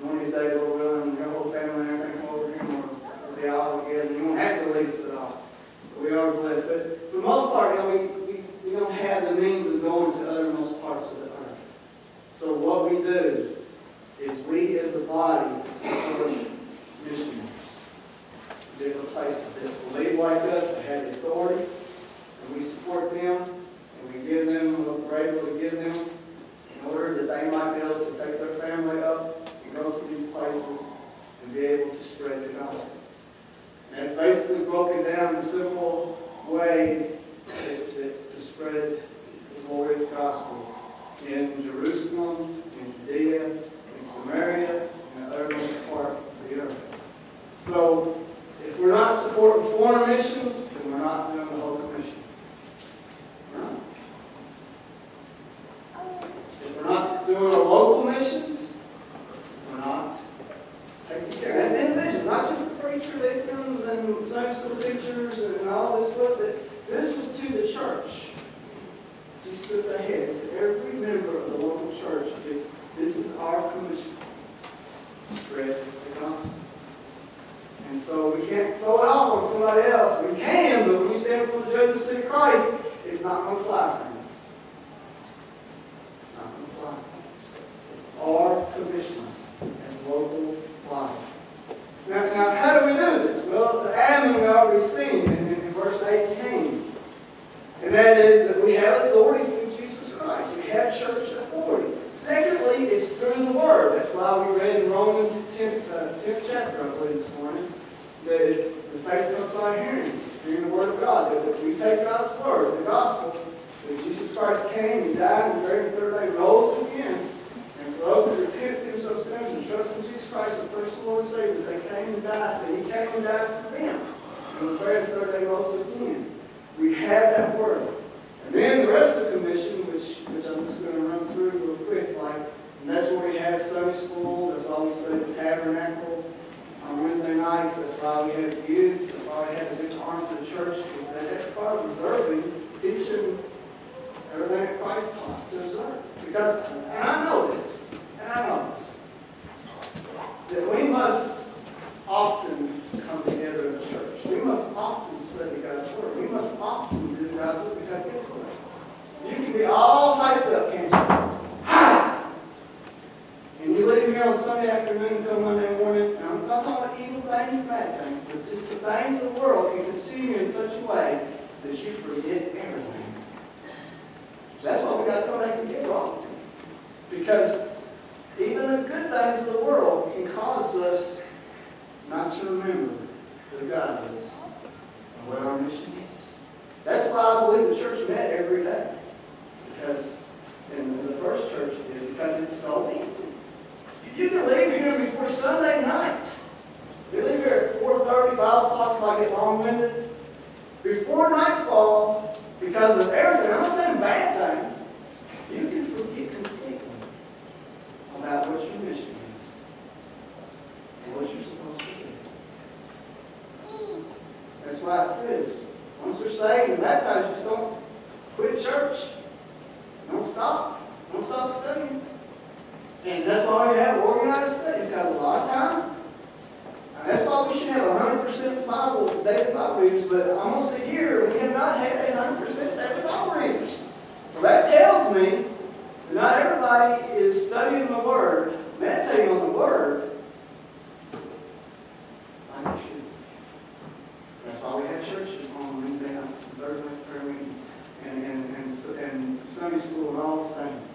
one of these days, Lord willing, your whole family and everything come over here, and we'll be all together. You won't have to lead us at all. But we are blessed. But for the most part, we don't have the means of going to uttermost parts of the earth. So what we do is we as a body support missionaries in different places that believe like us, that have authority, and we support them, and we give them what we're able to give them in order that they might be able to take their family up and go to these places and be able to spread the gospel. And it's basically broken down in a simple way to spread the glorious gospel in Jerusalem, in Judea, in Samaria, and the uttermost part of the earth. So, if we're not supporting foreign missions, then we're not doing the local mission. Right? If we're not doing our local missions, we're not taking care. As individuals, not just the preacher, deacons, and Sunday school teachers, and all this stuff. This was to the church. Jesus says ahead to every member of the local church. This is our commission. Spread the gospel. And so we can't throw it off on somebody else. We can, but when we stand before the judgment seat of Christ, it's not going to fly, friends. It's not going to fly. It's our commission as local body. Now, how do we do this? Well, the admin we already seen in verse 18. And that is that we have authority through Jesus Christ. We have church authority. Secondly, it's through the Word. That's why we read in Romans 10th chapter, I believe, this morning, that it's the faith comes by hearing the Word of God. That we take God's Word, the gospel, that Jesus Christ came, He died, and the very third day rose again. And for those that repent, sin of sins, and trust in Jesus Christ, the personal Lord and Savior, they came and died, that He came and died for them. And the very third day rose again. We have that Word. And then the rest of the commission, which I'm just going to run through real quick, and that's where we have Sunday school, that's why we study the tabernacle on Wednesday nights, that's why we have youth, that's why we have the different arms of the church, because that's part of observing, teaching everything that Christ taught to observe. Because, and I know this, that we must often come together in the church. We must often study God's Word. We must often do God's Word, because guess what? You can be all hyped up, can't you? Hi! And you leave here on Sunday afternoon and come Monday morning, and I'm not talking about evil things, bad things, but just the things of the world can consume you in such a way that you forget everything. That's why we got to come back and get wrong. Because even the good things of the world can cause us not to remember who God is and what our mission is. That's why I believe the church met every day. Because in the first church it is, because it's so easy. You can leave here before Sunday night. You leave here at 4:30, 5 o'clock if I get long-winded. Before nightfall, because of everything, I'm not saying bad things, you can forget completely about what your mission is and what you're supposed to do. That's why it says, once you're saved and baptized, just don't quit church. Don't stop. Don't stop studying. And that's why we have organized study, because a lot of times, and that's why we should have 100% Bible, daily Bible readers, but almost a year we have not had 100% daily Bible readers. So that tells me that not everybody is studying the Word, meditating on the Word, like they should. That's why we have churches on Wednesday nights and Thursday night prayer meeting and Sunday school and all those things.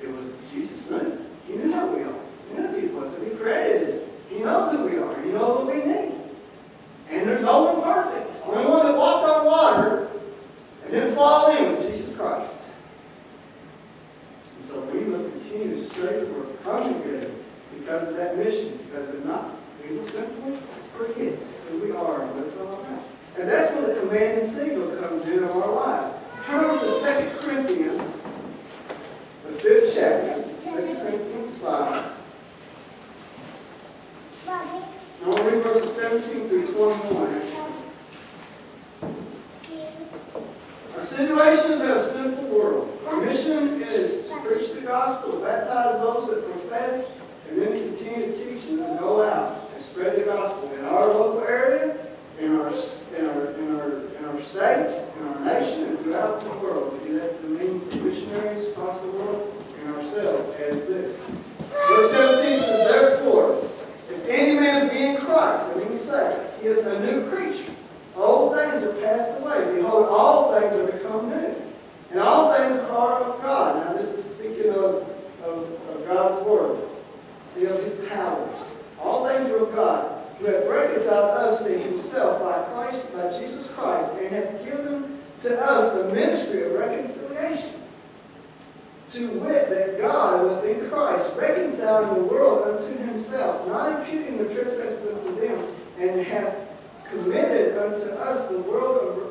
It was Jesus knew. He knew who we are. He knew who He was. He created us. He knows who we are. He knows what we need. And there's no one perfect. The only one that walked on water and didn't fall in was Jesus Christ. And so we must continue to study the Word, come together because of that mission. Because if not, we will simply forget who we are and what it's all about. And that's where the command and signal comes in our lives. Turn to 2 Corinthians, the 5th chapter, 2 Corinthians 5. I want to read verses 17 through 21. Our situation is in a sinful world. Our mission is to preach the gospel, to baptize those that profess confess, and then continue to teach and then go out and spread the gospel in our local area, in our state, in our nation, and throughout the world. We do that through the means of missionaries across the world and ourselves as this. Verse 17 says, therefore, if any man be in Christ, that means saved, he is a new creature. Old things are passed away. Behold, all things are become new. And all things are of God. Now this is speaking of God's Word. Of His powers. All things are of God, who hath reconciled us to Himself by Jesus Christ, and hath given to us the ministry of reconciliation. To wit, that God within Christ reconciling the world unto Himself, not imputing the trespasses unto them, and hath committed unto us the word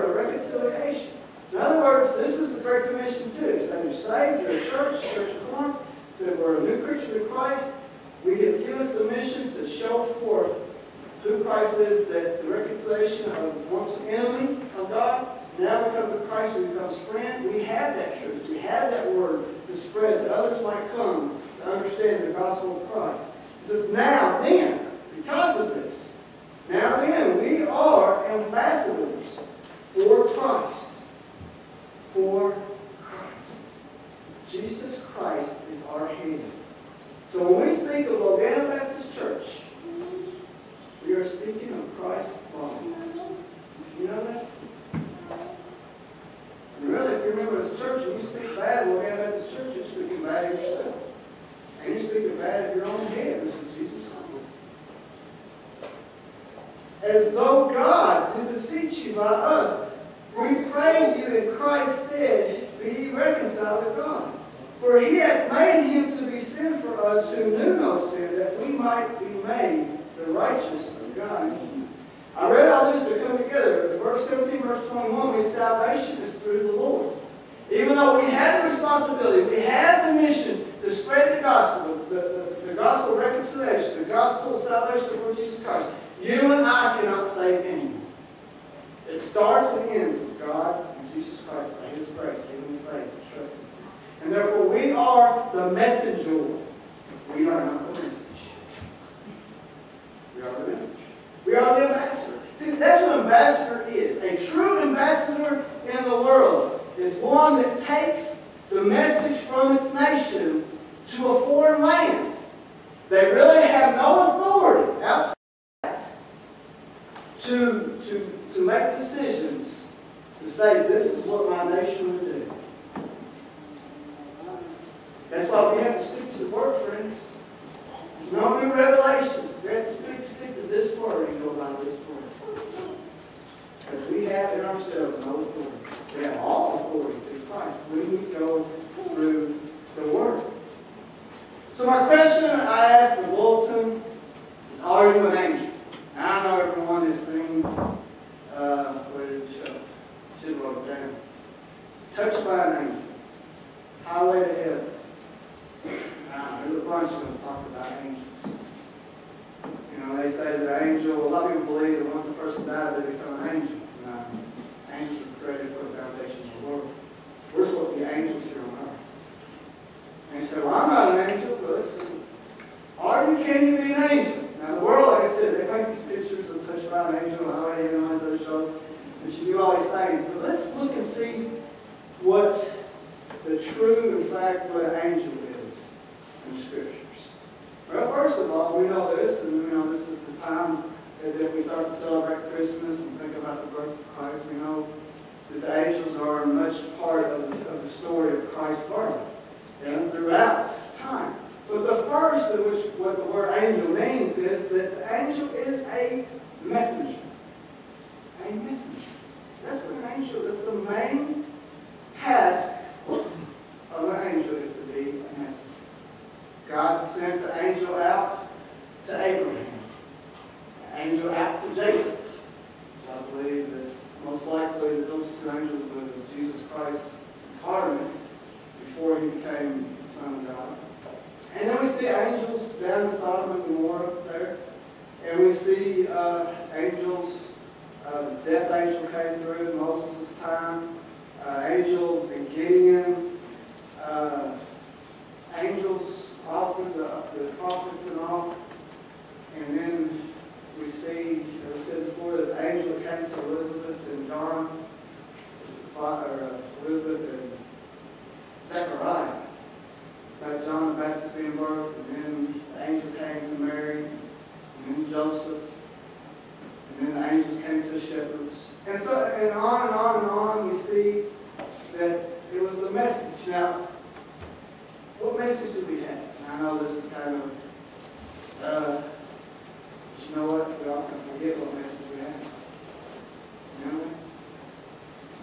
of reconciliation. In other words, this is the Great Commission too. He said, you're saved, you're a church of Corinth. He said, we're a new creature in Christ. He has given us the mission to show forth who Christ is, that the reconciliation of once an enemy of God, now because of Christ we become friend. We have that truth. We have that word to spread that others might come to understand the gospel of Christ. It says, now then, because of this, now then, we are ambassadors for Christ. For Christ. Jesus Christ is our head. So when we speak of Logano Baptist Church, we are speaking of Christ's body. You know that? And really, if you remember this church, and you speak bad of Logano Baptist Church, you're speaking bad of yourself. And you're speaking bad of your own head, which is Jesus Christ. As though God did beseech you by us, we pray you in Christ's stead, be reconciled to God. For He hath made Him to be sin for us who knew no sin, that we might be made the righteousness of God. I read all this to come together. Verse 17, verse 21, we salvation is through the Lord. Even though we have the responsibility, we have the mission to spread the gospel, the gospel of reconciliation, the gospel of salvation of the Lord Jesus Christ, you and I cannot save anyone. It starts and ends with God and Jesus Christ by His grace, giving faith and trusting. And therefore we are the messenger. We are not the message. We are the message. We are the ambassador. See, that's what an ambassador is. A true ambassador in the world is one that takes the message from its nation to a foreign land. They really have no authority outside to make decisions to say this is what my nation would do. That's why we have to stick to the Word, friends. There's no new revelations. We have to stick to this Word and go by this Word. Because we have in ourselves no authority. We have all authority through Christ. We go through the Word. So my question I asked the bulletin is, are you an angel? Now I know everyone has seen, what is the show? Should have wrote it down. Touched by an angel. Highway to heaven. There's a bunch of them talk about angels. You know, they say that angel, a lot of people believe that once a person dies, they become an angel. No, angels were created for the foundation of the world. We're supposed to be angels here on earth. And you say, well, I'm not an angel, but let's see. Can you be an angel? Now, the world, like I said, they make these pictures of Touched by an Angel, Highway, and all these other shows, and you do all these things. But let's look and see what the true, in fact, what an angel is in the Scriptures. Well, first of all, we know this, and we know this is the time that we start to celebrate Christmas and think about the birth of Christ. We know that the angels are much part of the story of Christ's birth and throughout time. But the first in which what the word angel means is that the angel is a messenger. A messenger. That's what an angel is. The main task of an angel is to be a messenger. God sent the angel out to Abraham. The angel out to Jacob. So I believe that most likely that those two angels were Jesus Christ incarnate before he became the Son of God. And then we see angels down in Sodom and Gomorrah there. And we see angels, the death angel came through in Moses' time. Angel in Gideon. Angel the prophets and all. And then we see, as I said before, that the angel came to Elizabeth and John, Elizabeth and Zechariah, about John the Baptist being birthed, and then the angel came to Mary, and then Joseph, and then the angels came to the shepherds. And so, and on and on and on, we see that it was the message. Now, what message do we have? And I know this is kind of, but you know what? We often forget what message we have. You know what?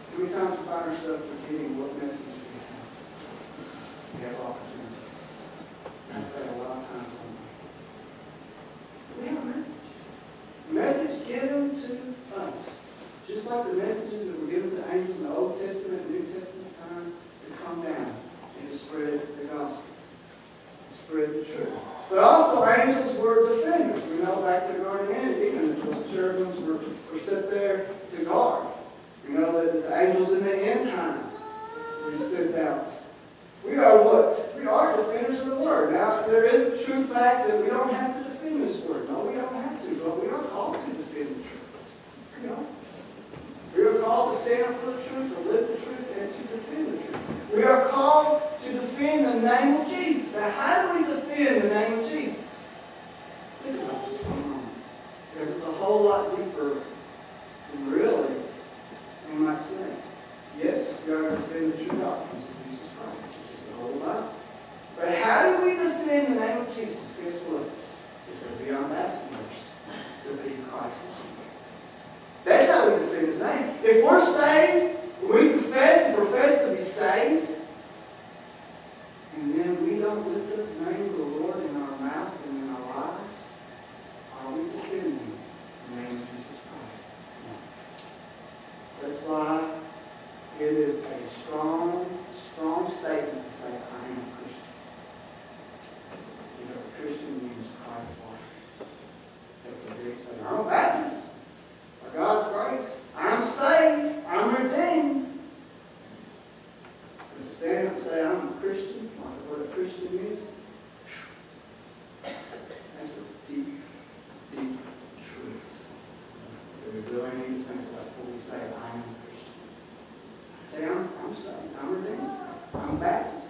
How many times we find ourselves forgetting what message we have? We have opportunity. I'd say a lot of times. We have a message. A message given to us. Just like the messages that were given to the angels in the Old Testament and New Testament time, to come down and to spread the gospel, to spread the truth. But also angels were defenders. We know back to the Garden of Eden, those cherubims were set there to guard. We know that the angels in the end time were sent out. We are what? We are defenders of the Word. Now, there is a true fact that we don't have to defend this Word. No, we don't have to, but we are called to defend the truth. You know? We are called to stand up for the truth, to live the truth, and to defend the truth. We are called to defend the name of Jesus. Now, how do we defend the name of Jesus? Think about what's going on. Because it's a whole lot deeper than really we might say. Yes, we are to defend the true doctrines of Jesus Christ, which is the whole Bible. But how do we defend the name of Jesus? Guess what? It's to be ambassadors, to be Christ's King. That's how we defend His name. If we're saved, we confess and profess to be saved, and then we don't lift up the name of the Lord in our mouth and in our lives, are we defending the name of Jesus Christ? No. That's why it is a strong statement to say, I am a Christian. Because a Christian means Christ-like. That's a big statement. I'm a Baptist. By God's grace, I'm saved. I'm redeemed. But to stand up and say, I'm a Christian, like what a Christian is, that's a deep, deep truth that we really need to think about before we say, I am a Christian. Say, I'm saved. I'm redeemed. I'm Baptist.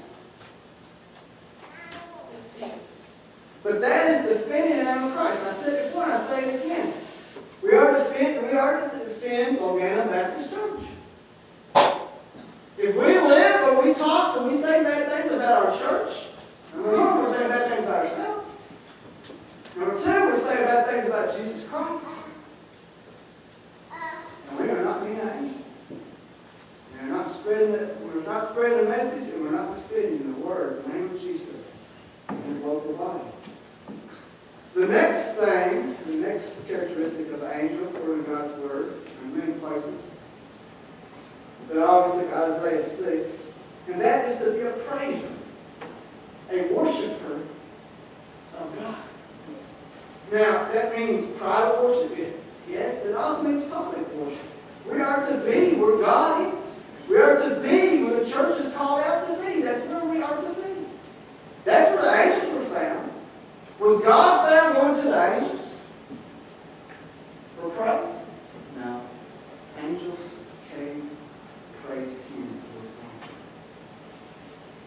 But that is defending the name of Christ. I said it before, and I say it again. We are to defend Bogana Baptist Church. If we live or we talk and we say bad things about our church, number one, we're saying bad things about ourselves. Number two, we're saying bad things about Jesus Christ. And we are not being an angel. We're not spreading the message, and we're not defending the Word, the name of Jesus, in His local body. The next thing, the next characteristic of an angel, according to God's Word, in many places, but obviously Isaiah 6, and that is to be a praiser, a worshiper of God. Now, that means private worship, yes, but it also means public worship. We are to be where God is. We are to be where the church is called out to be. That's where we are to be. That's where the angels were found. Was God found going to the angels for praise? No. Angels came, praised Him for His name.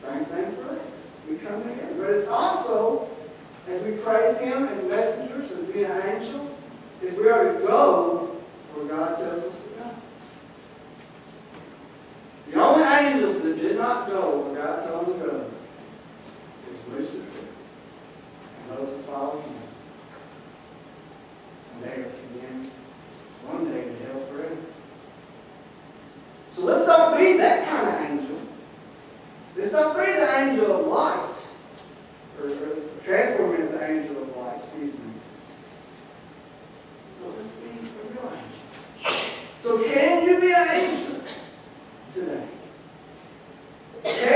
Same thing for us. We come together. But it's also, as we praise Him as messengers, as being an angel, is we are to go where God tells us to go. The only angels that did not go where God told them to go is Lucifer. Those who follow Him. And they are condemned one day to hell forever. So let's not be that kind of angel. Let's not be the angel of light. Or transform as the angel of light, excuse me. But let's be a real angel. So can you be an angel today? Can